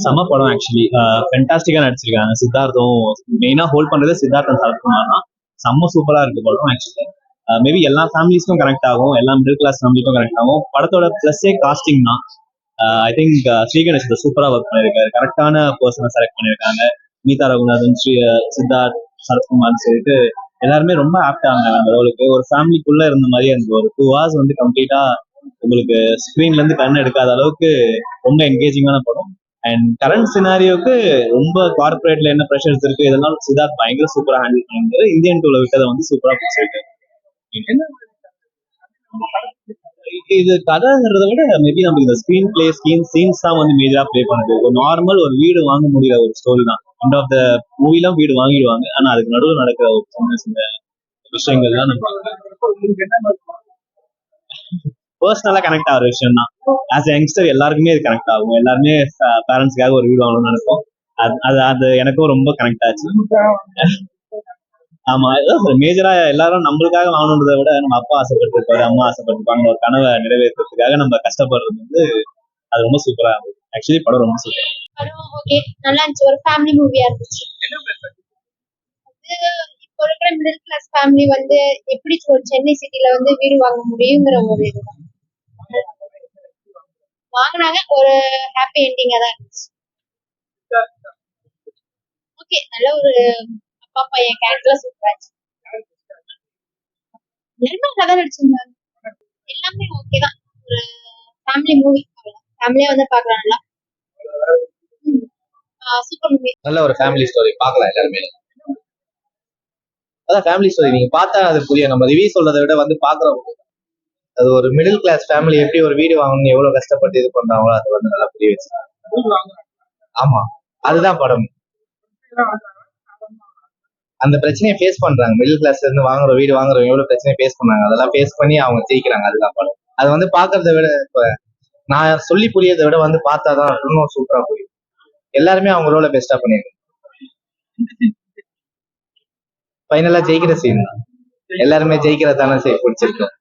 செம படம் ஆக்சுவலி. ஃபென்டாஸ்டிக்கா நடிச்சிருக்காங்க. சித்தார்த்தும் மெயினா ஹோல்ட் பண்றது சித்தார்த்தன் சரத்குமார் தான். செம்ம சூப்பரா இருக்கு படம் ஆக்சுவலி. மேபி எல்லா ஃபேமிலிஸ்க்கும் கனெக்ட் ஆகும், எல்லா மிடில் கிளாஸ் ஃபேமிலிக்கும் கனெக்ட் ஆகும். படத்தோட பிளஸ்ஸே காஸ்டிங் தான். ஐ திங்க் ஸ்ரீகணேஷ் சூப்பரா ஒர்க் பண்ணிருக்காரு. கரெக்டான பர்சனை செலக்ட் பண்ணிருக்காங்க. மீதா ரகுநாதன், சித்தார்த், சரத்குமார்னு சொல்லிட்டு எல்லாருமே ரொம்ப ஆப்டா இருந்தாங்க அந்த ரோலுக்கு. ஒரு ஃபேமிலிக்குள்ள இருந்த மாதிரி அந்த ஒரு 2 hours வந்து கம்ப்ளீட்டா உங்களுக்கு ஸ்கிரீன்ல இருந்து கண் எடுக்காத அளவுக்கு ரொம்ப என்கேஜிங்கான படம். அண்ட் கரண்ட் சினாரியோக்கு ரொம்ப கார்பரேட்ல என்ன ப்ரெஷர்ஸ் இருக்கு இதெல்லாம் சித்தார்த் பயங்கர சூப்பரா ஹேண்டில் பண்ணிருந்தாரு. இந்தியன் டூல விட்டதை வந்து சூப்பரா பிடிச்சிருக்கு. இது கதைங்கிறத விட மேபி நமக்கு இந்த ஸ்கிரீன் பிளே சீன்ஸ் தான் வந்து மேஜரா ப்ளே பண்ணுது. ஒரு நார்மல் ஒரு வீடு வாங்க முடியல ஒரு ஸ்டோரி தான். எண்ட் ஆஃப் த மூவிலாம் வீடு வாங்கிடுவாங்க, ஆனா அதுக்கு நடுவில் நடக்கிற ஒரு சின்ன சின்ன விஷயங்கள் தான் நம்ம பர்சனலா கனெக்ட் ஆகிற விஷயம் தான். ஆஸ் யங்ஸ்டர் எல்லாருக்குமே இது கனெக்ட் ஆகும். எல்லாருமே பேரண்ட்ஸ்க்காக ஒரு வீடு வாங்கணும்னு நினைப்போம். அது எனக்கும் ரொம்ப கனெக்ட் ஆச்சு. ஆமா, மேஜரா எல்லாரும் நம்மளுக்காக வாங்கணுன்றதை விட நம்ம அப்பா ஆசைப்பட்டிருப்பாரு, அம்மா ஆசைப்பட்டிருப்பாங்க, ஒரு கனவை நிறைவேற்றுறதுக்காக நம்ம கஷ்டப்படுறது வந்து அது ரொம்ப சூப்பரா இருந்தது. ஆக்சுவலி படம் ரொம்ப சூப்பர். படம் ஓகே, நல்லா இருந்துச்சு. ஒரு ஃபேமிலி மூவியா இருந்துச்சு. இப்போ இருக்கிற மிடில் கிளாஸ் ஃபேமிலி வந்து எப்படி ஒரு சென்னை சிட்டில வந்து வீடு வாங்க முடியுங்கிற ஒரு இதுதான் வாங்கினாங்க. ஒரு ஹாப்பி என்டிங்கா தான் இருந்துச்சு. ஓகே, நல்ல ஒரு அப்பா பையன் கேரக்டர்லாம் சூப்பரா இருந்துச்சு. எல்லாருமே நல்லா தான் நடிச்சிருந்தாங்க. எல்லாமே ஓகே தான். ஒரு ஃபேமிலி மூவி, ஃபேமிலியா வந்து பார்க்கலாம். நல்லா சூப்பர் மூவி. நல்ல ஒரு ஃபேமிலி ஸ்டோரி பார்க்கலாம் எல்லாருமே. அதான் ஃபேமிலி ஸ்டோரி நீங்க பார்த்தா அது புரியும். நம்ம ரிவ்யூ சொல்றதை விட வந்து பாக்குறவங்க அது ஒரு மிடில் கிளாஸ் ஃபேமிலி எப்படி ஒரு வீடு வாங்கணும் எவ்வளவு கஷ்டப்பட்டு இது பண்றாங்களோ அது வந்து நல்லா புரிய வச்சு. ஆமா, அதுதான் படம். அந்த பிரச்சனையை ஃபேஸ் பண்றாங்க. மிடில் கிளாஸ்ல இருந்து வாங்குற வீடு வாங்குறவங்க எவ்வளவு பிரச்சனையை ஃபேஸ் பண்ணாங்க, அதெல்லாம் ஃபேஸ் பண்ணி அவங்க ஜெயிக்கிறாங்க. அதுதான் படம். அது வந்து பாக்குறத விட இப்ப நான் சொல்லி புரியறதை விட வந்து பார்த்தாதான் இன்னும் சூப்பரா புரியும். எல்லாருமே அவங்க ரோல பெஸ்டா பண்ணிருக்காங்க. ஃபைனலா ஜெயிக்கிற சீன் எல்லாருமே ஜெயிக்கிறதான பிடிச்சிருக்கோம்.